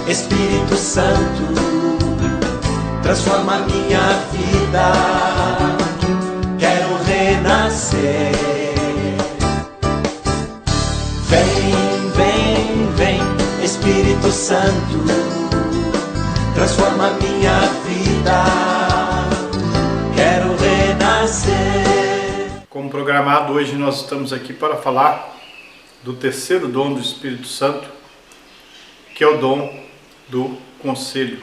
Espírito Santo, transforma minha vida. Quero renascer. Vem, vem, vem, Espírito Santo, transforma minha vida. Quero renascer. Como programado, hoje nós estamos aqui para falar do terceiro dom do Espírito Santo, que é o dom do conselho.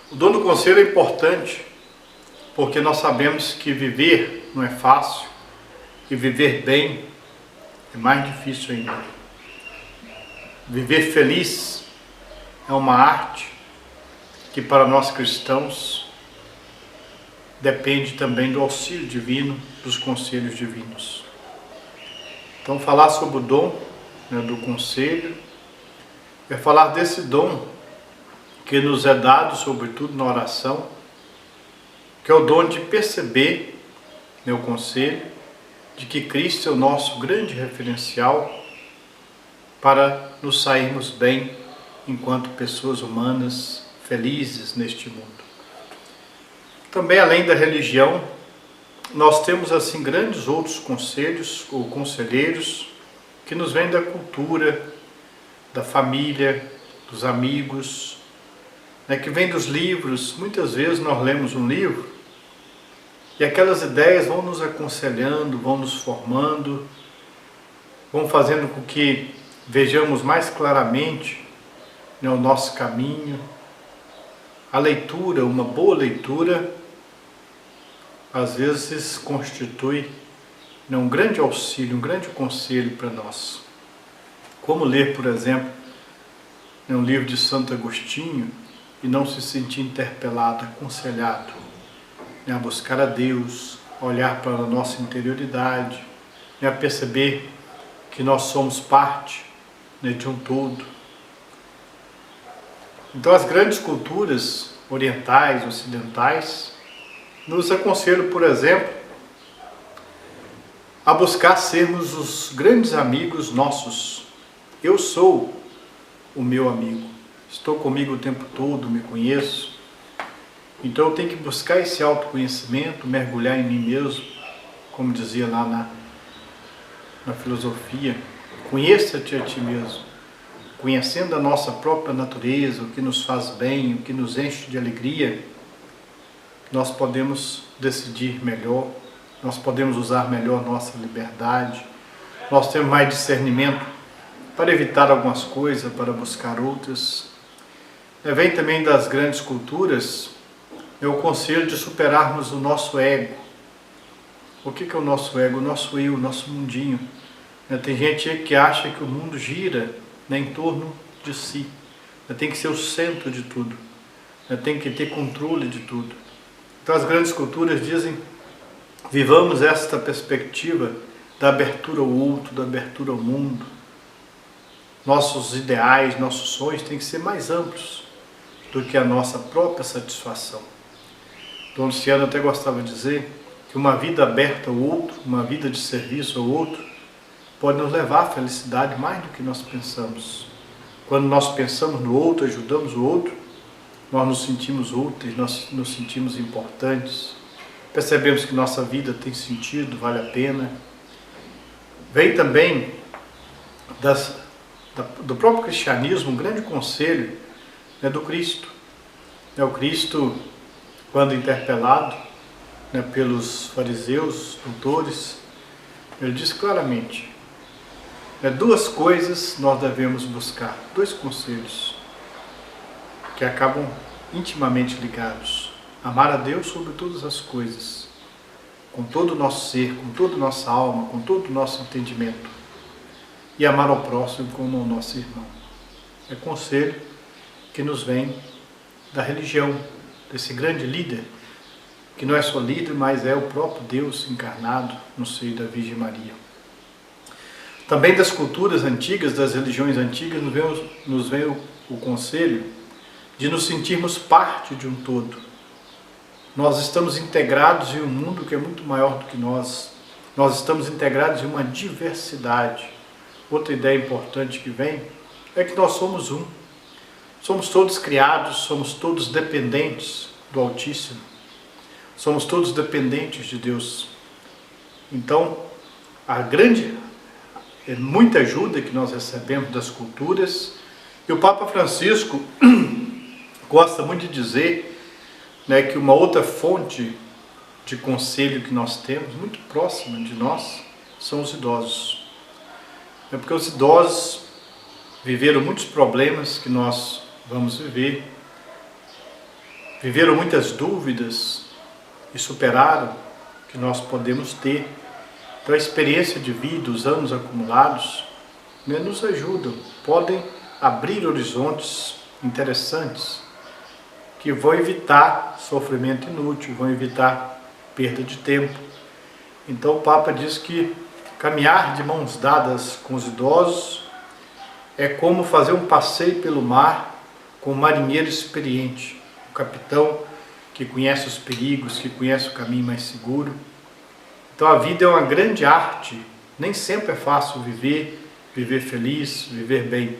O dom do conselho é importante porque nós sabemos que viver não é fácil e viver bem é mais difícil ainda. Viver feliz é uma arte que para nós cristãos depende também do auxílio divino, dos conselhos divinos. Então falar sobre o dom, do conselho é falar desse dom que nos é dado, sobretudo na oração, que é o dom de perceber, o conselho, de que Cristo é o nosso grande referencial para nos sairmos bem enquanto pessoas humanas felizes neste mundo. Também, além da religião, nós temos assim grandes outros conselhos ou conselheiros que nos vêm da cultura, da família, dos amigos, que vem dos livros. Muitas vezes nós lemos um livro e aquelas ideias vão nos aconselhando, vão nos formando, vão fazendo com que vejamos mais claramente o nosso caminho. A leitura, uma boa leitura, às vezes constitui um grande auxílio, um grande conselho para nós. Como ler, por exemplo, um livro de Santo Agostinho e não se sentir interpelado, aconselhado a buscar a Deus, a olhar para a nossa interioridade, a perceber que nós somos parte de um todo. Então as grandes culturas orientais, ocidentais, nos aconselham, por exemplo, a buscar sermos os grandes amigos nossos. Eu sou o meu amigo, estou comigo o tempo todo, me conheço. Então eu tenho que buscar esse autoconhecimento, mergulhar em mim mesmo, como dizia lá na filosofia. Conheça-te a ti mesmo, conhecendo a nossa própria natureza, o que nos faz bem, o que nos enche de alegria, nós podemos decidir melhor, nós podemos usar melhor nossa liberdade, nós temos mais discernimento para evitar algumas coisas, para buscar outras. Vem também das grandes culturas o conselho de superarmos o nosso ego. O que é o nosso ego? O nosso eu, o nosso mundinho. Tem gente que acha que o mundo gira em torno de si. Tem que ser o centro de tudo. Tem que ter controle de tudo. Então as grandes culturas dizem: vivamos esta perspectiva da abertura ao outro, da abertura ao mundo. Nossos ideais, nossos sonhos têm que ser mais amplos do que a nossa própria satisfação. Dom Luciano até gostava de dizer que uma vida aberta ao outro, uma vida de serviço ao outro, pode nos levar à felicidade mais do que nós pensamos. Quando nós pensamos no outro, ajudamos o outro, nós nos sentimos úteis, nós nos sentimos importantes, percebemos que nossa vida tem sentido, vale a pena. Vem também do próprio cristianismo um grande conselho do Cristo. O Cristo, quando interpelado pelos fariseus, doutores, ele diz claramente: duas coisas nós devemos buscar, dois conselhos que acabam intimamente ligados: amar a Deus sobre todas as coisas, com todo o nosso ser, com toda a nossa alma, com todo o nosso entendimento, e amar ao próximo como ao nosso irmão. É conselho que nos vem da religião, desse grande líder, que não é só líder, mas é o próprio Deus encarnado no seio da Virgem Maria. Também das culturas antigas, das religiões antigas, nos vem o conselho de nos sentirmos parte de um todo. Nós estamos integrados em um mundo que é muito maior do que nós. Nós estamos integrados em uma diversidade. Outra ideia importante que vem é que nós somos um. Somos todos criados, somos todos dependentes do Altíssimo. Somos todos dependentes de Deus. Então, muita ajuda que nós recebemos das culturas. E o Papa Francisco gosta muito de dizer, né, que uma outra fonte de conselho que nós temos, muito próxima de nós, são os idosos. É porque os idosos viveram muitos problemas que nós vamos viver, viveram muitas dúvidas e superaram que nós podemos ter. Então a experiência de vida, os anos acumulados, nos ajudam, podem abrir horizontes interessantes que vão evitar sofrimento inútil, vão evitar perda de tempo. Então o Papa diz que caminhar de mãos dadas com os idosos é como fazer um passeio pelo mar com um marinheiro experiente, um capitão que conhece os perigos, que conhece o caminho mais seguro. Então a vida é uma grande arte, nem sempre é fácil viver feliz, viver bem.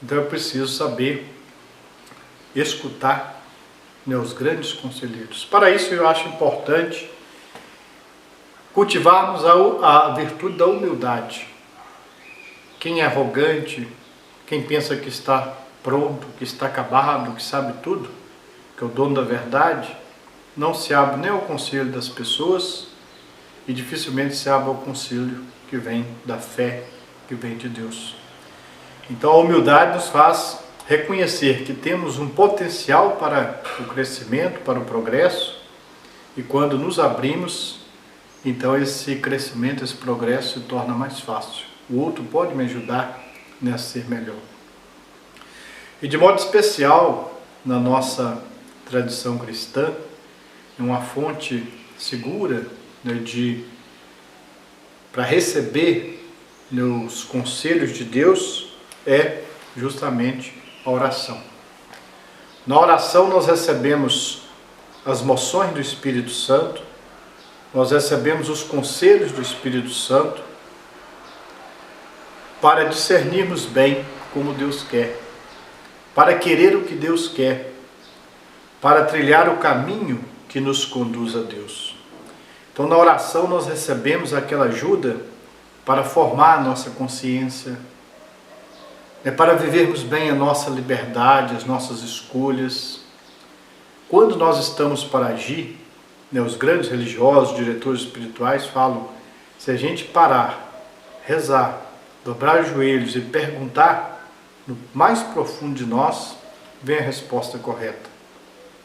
Então eu preciso saber escutar, né, os grandes conselheiros. Para isso eu acho importante cultivarmos a virtude da humildade. Quem é arrogante, quem pensa que está pronto, que está acabado, que sabe tudo, que é o dono da verdade, não se abre nem ao conselho das pessoas e dificilmente se abre ao conselho que vem da fé, que vem de Deus. Então a humildade nos faz reconhecer que temos um potencial para o crescimento, para o progresso, e quando nos abrimos, então esse crescimento, esse progresso se torna mais fácil. O outro pode me ajudar a ser melhor. E de modo especial, na nossa tradição cristã, uma fonte segura, né, para receber, né, os conselhos de Deus é justamente a oração. Na oração nós recebemos as moções do Espírito Santo, nós recebemos os conselhos do Espírito Santo para discernirmos bem como Deus quer, para querer o que Deus quer, para trilhar o caminho que nos conduz a Deus. Então na oração nós recebemos aquela ajuda para formar a nossa consciência, para vivermos bem a nossa liberdade, as nossas escolhas. Quando nós estamos para agir, os grandes religiosos, diretores espirituais falam, se a gente parar, rezar, dobrar os joelhos e perguntar no mais profundo de nós, vem a resposta correta.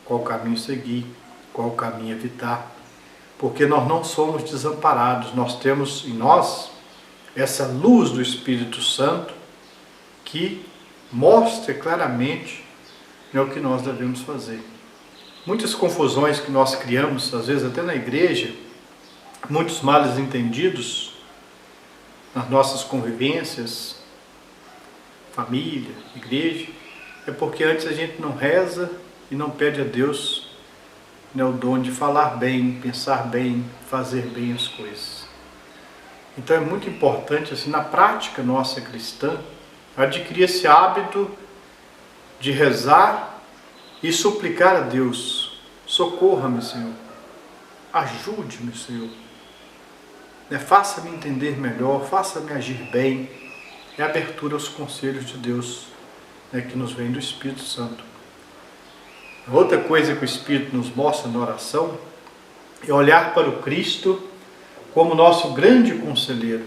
Qual caminho seguir, qual caminho evitar. Porque nós não somos desamparados, nós temos em nós essa luz do Espírito Santo que mostra claramente, o que nós devemos fazer. Muitas confusões que nós criamos, às vezes até na igreja, muitos males entendidos nas nossas convivências, família, igreja, é porque antes a gente não reza e não pede a Deus, o dom de falar bem, pensar bem, fazer bem as coisas. Então é muito importante, assim, na prática nossa cristã, adquirir esse hábito de rezar e suplicar a Deus, socorra-me, Senhor, ajude-me, Senhor, faça-me entender melhor, faça-me agir bem. É a abertura aos conselhos de Deus, que nos vem do Espírito Santo. Outra coisa que o Espírito nos mostra na oração é olhar para o Cristo como nosso grande conselheiro.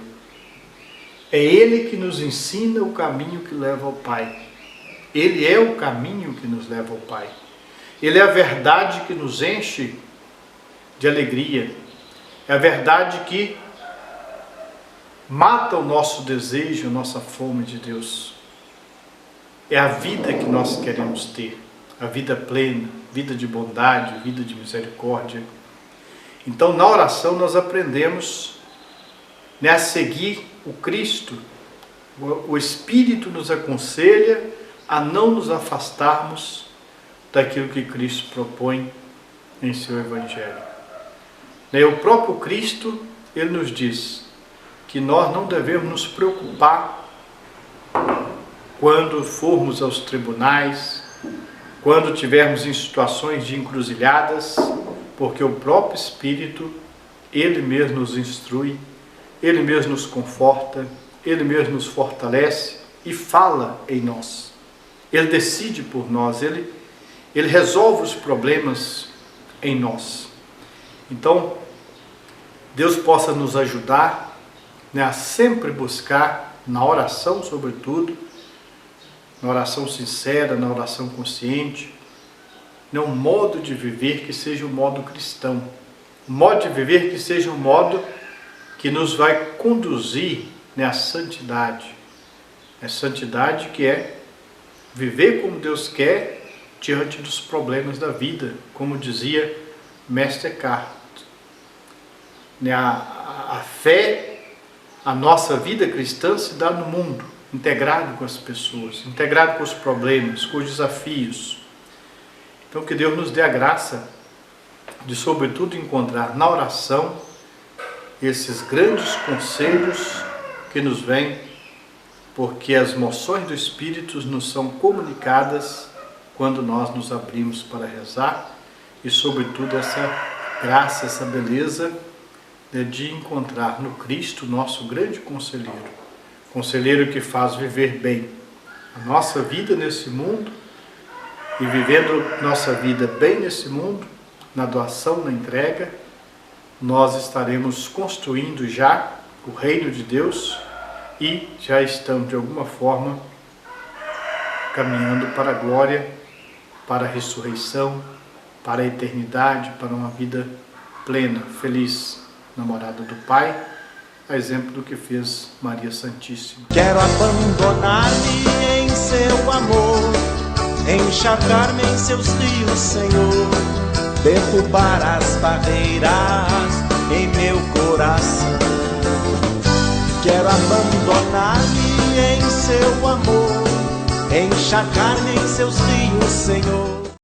É Ele que nos ensina o caminho que leva ao Pai. Ele é o caminho que nos leva ao Pai. Ele é a verdade que nos enche de alegria. É a verdade que mata o nosso desejo, a nossa fome de Deus. É a vida que nós queremos ter. A vida plena, vida de bondade, vida de misericórdia. Então, na oração nós aprendemos, a seguir o Cristo. O Espírito nos aconselha a não nos afastarmos daquilo que Cristo propõe em seu Evangelho. O próprio Cristo, ele nos diz que nós não devemos nos preocupar quando formos aos tribunais, quando tivermos em situações de encruzilhadas, porque o próprio Espírito, Ele mesmo nos instrui, Ele mesmo nos conforta, Ele mesmo nos fortalece e fala em nós. Ele decide por nós, Ele resolve os problemas em nós. Então, Deus possa nos ajudar, né, a sempre buscar, na oração sobretudo, na oração sincera, na oração consciente, né, um modo de viver que seja um modo cristão, um modo de viver que seja um modo que nos vai conduzir, né, à santidade. A santidade que é viver como Deus quer diante dos problemas da vida, como dizia Mestre Eckhart. A fé, a nossa vida cristã se dá no mundo, integrado com as pessoas, integrado com os problemas, com os desafios. Então que Deus nos dê a graça de, sobretudo, encontrar na oração esses grandes conselhos que nos vêm, porque as moções do Espírito nos são comunicadas quando nós nos abrimos para rezar, e sobretudo essa graça, essa beleza de encontrar no Cristo nosso grande conselheiro que faz viver bem a nossa vida nesse mundo, e vivendo nossa vida bem nesse mundo, na doação, na entrega, nós estaremos construindo já o reino de Deus e já estamos de alguma forma caminhando para a glória, para a ressurreição, para a eternidade, para uma vida plena, feliz, namorada do Pai, a exemplo do que fez Maria Santíssima. Quero abandonar-me em seu amor, encharcar-me em seus rios, Senhor, derrubar as barreiras em meu coração. Quero abandonar-me em seu amor, encharcar-me em seus rios, Senhor.